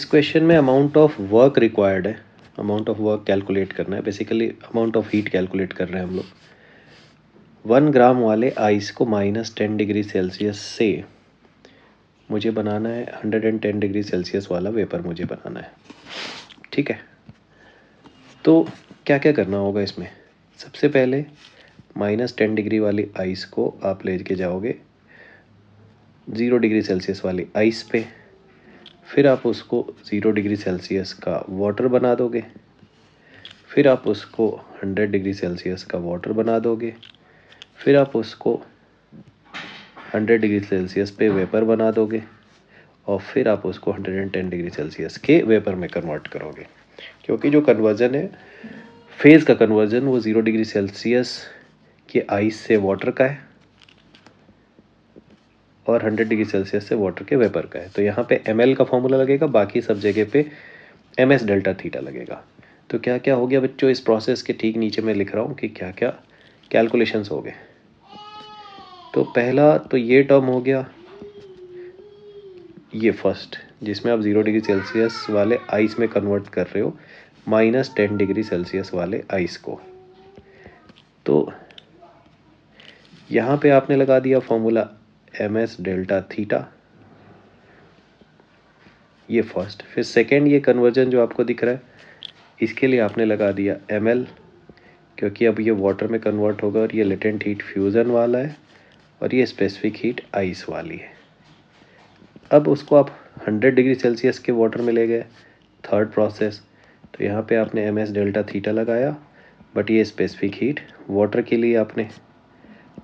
Question में amount of work required है, amount of work calculate करना है। Basically amount of heat calculate कर रहे हैं हम लोग। 1 ग्राम वाले आइस को -10 डिग्री सेल्सियस से मुझे बनाना है 110 डिग्री सेल्सियस वाला वेपर मुझे बनाना है। ठीक है, तो क्या क्या करना होगा इसमें। सबसे पहले -10 डिग्री वाली आइस को आप ले के जाओगे 0 डिग्री सेल्सियस वाली आइस पे, फिर आप उसको 0 डिग्री सेल्सियस का वाटर बना दोगे, फिर आप उसको 100 डिग्री सेल्सियस का वाटर बना दोगे, फिर आप उसको 100 डिग्री सेल्सियस पे वेपर बना दोगे और फिर आप उसको 110 डिग्री सेल्सियस के वेपर में कन्वर्ट करोगे। क्योंकि जो कन्वर्जन है, फेज़ का कन्वर्जन, वो 0 डिग्री सेल्सियस के आइस से वाटर का है और 100 डिग्री सेल्सियस से वाटर के वेपर का है। तो यहाँ पे ml का फॉर्मूला लगेगा, बाकी सब जगह पे ms डेल्टा थीटा लगेगा। तो क्या क्या हो गया बच्चों, इस प्रोसेस के ठीक नीचे मैं लिख रहा हूँ कि क्या क्या कैलकुलेशंस हो गए। तो पहला तो ये टर्म हो गया, ये फर्स्ट, जिसमें आप 0 डिग्री सेल्सियस वाले आइस में कन्वर्ट कर रहे हो -10 डिग्री सेल्सियस वाले आइस को। तो यहाँ पे आपने लगा दिया फॉर्मूला ms डेल्टा थीटा, ये फर्स्ट। फिर सेकेंड, ये कन्वर्जन जो आपको दिख रहा है, इसके लिए आपने लगा दिया ml, क्योंकि अब ये वाटर में कन्वर्ट होगा और ये लेटेंट हीट फ्यूज़न वाला है और ये स्पेसिफिक हीट आइस वाली है। अब उसको आप 100 डिग्री सेल्सियस के वाटर में ले गए, थर्ड प्रोसेस। तो यहाँ पे आपने ms डेल्टा थीटा लगाया, बट ये स्पेसिफिक हीट वाटर के लिए आपने,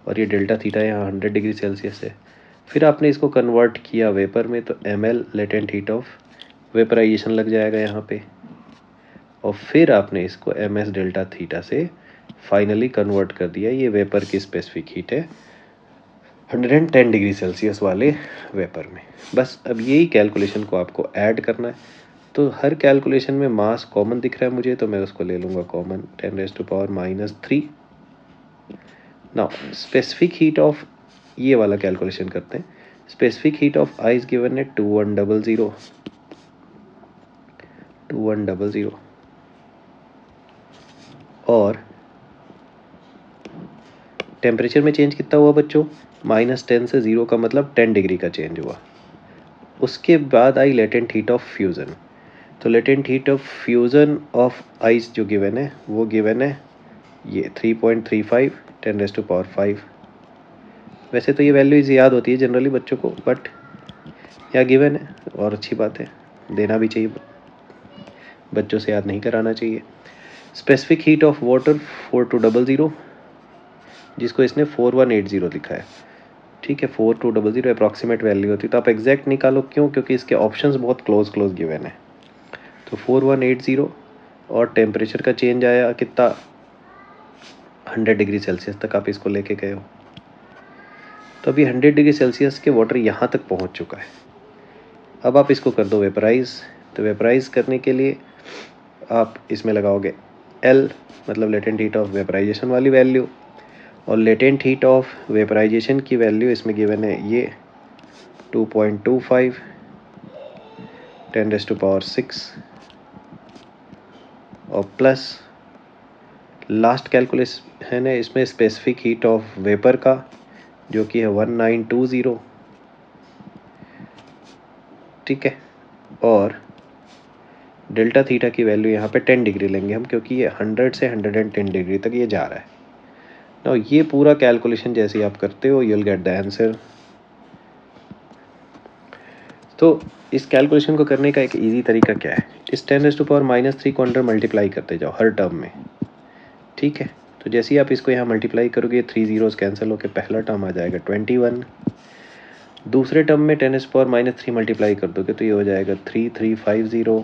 और ये डेल्टा थीटा यहाँ 100 डिग्री सेल्सियस है। फिर आपने इसको कन्वर्ट किया वेपर में, तो ml latent heat of vaporisation लग जाएगा यहाँ पे, और फिर आपने इसको ms डेल्टा थीटा से फाइनली कन्वर्ट कर दिया। ये वेपर की स्पेसिफिक हीट है 110 डिग्री सेल्सियस वाले वेपर में। बस अब यही कैलकुलेशन को आपको ऐड करना है। तो हर कैलकुलेशन में मास कॉमन दिख रहा है मुझे, तो मैं उसको ले लूँगा common, 10⁻³ now specific heat of, ये वाला कैलकुलेशन करते हैं। Specific heat of ice given है 2100 और टेम्परेचर में चेंज कितना हुआ बच्चों, -10 से 0 का मतलब 10 डिग्री का चेंज हुआ। उसके बाद आई लेटेंट हीट ऑफ फ्यूज़न। तो latent heat of fusion of ice जो गिवन है, वो गिवन है ये 3.35 10⁵. वैसे तो ये वैल्यूज याद होती है जनरली बच्चों को, बट यहाँ गिवन है और अच्छी बात है, देना भी चाहिए, बच्चों से याद नहीं कराना चाहिए। स्पेसिफिक हीट ऑफ वाटर 4200, जिसको इसने 4180 लिखा है। ठीक है, 4200 अप्रॉक्सीमेट वैल्यू होती है, तो आप एग्जैक्ट निकालो। क्यों? क्योंकि इसके ऑप्शंस बहुत क्लोज गिवन है। तो 4180 और टेम्परेचर का चेंज आया कितना, 100 डिग्री सेल्सियस तक आप इसको लेके गए हो। तो अभी 100 डिग्री सेल्सियस के वाटर यहाँ तक पहुँच चुका है। अब आप इसको कर दो वेपराइज। तो वेपराइज करने के लिए आप इसमें लगाओगे L, मतलब लेटेंट हीट ऑफ वेपराइजेशन वाली वैल्यू, और लेटेंट हीट ऑफ वेपराइजेशन की वैल्यू इसमें गिवन है ये 2.25 10⁻⁶, और प्लस लास्ट कैलकुलेशन है इसमें स्पेसिफिक हीट ऑफ वेपर का, जो कि है 1920। ठीक है, और डेल्टा थीटा की वैल्यू यहाँ पे 10 डिग्री लेंगे हम, क्योंकि ये 100 से 110 डिग्री तक ये जा रहा है। नाउ ये पूरा कैलकुलेशन जैसे ही आप करते हो, you will get the answer. तो इस कैलकुलेशन को करने का एक इजी तरीका क्या है, इस 10⁻³ को अंडर मल्टीप्लाई करते जाओ हर टर्म में। ठीक है, तो जैसे ही आप इसको यहाँ मल्टीप्लाई करोगे, 3 जीरोस कैंसिल होकर पहला टर्म आ जाएगा 21। दूसरे टर्म में 10⁻³ मल्टीप्लाई कर दोगे तो ये हो जाएगा 3350।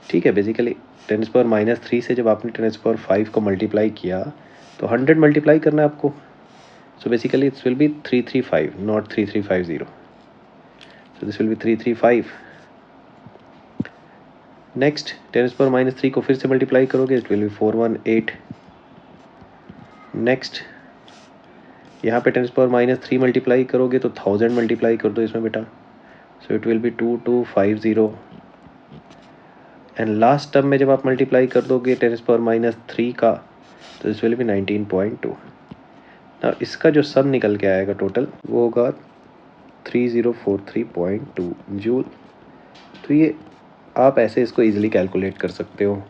ठीक है, बेसिकली 10⁻³ से जब आपने 10⁻5 को मल्टीप्लाई किया तो 100 मल्टीप्लाई करना है आपको। So basically it's will be 335, not 3350। So this will be 335। Next 10⁻³ को फिर से मल्टीप्लाई करोगे, इट विल बी 418। नेक्स्ट यहाँ पे 10⁻³ मल्टीप्लाई करोगे तो 1000 मल्टीप्लाई कर दो इसमें बेटा, so it will be 2250 and last term में जब आप मल्टीप्लाई कर दोगे 10⁻³ का तो दिस विल बी 19.2। ना इसका जो सम निकल के आएगा टोटल वो होगा 3043.2 जूल। तो ये आप ऐसे इसको इजीली कैलकुलेट कर सकते हो।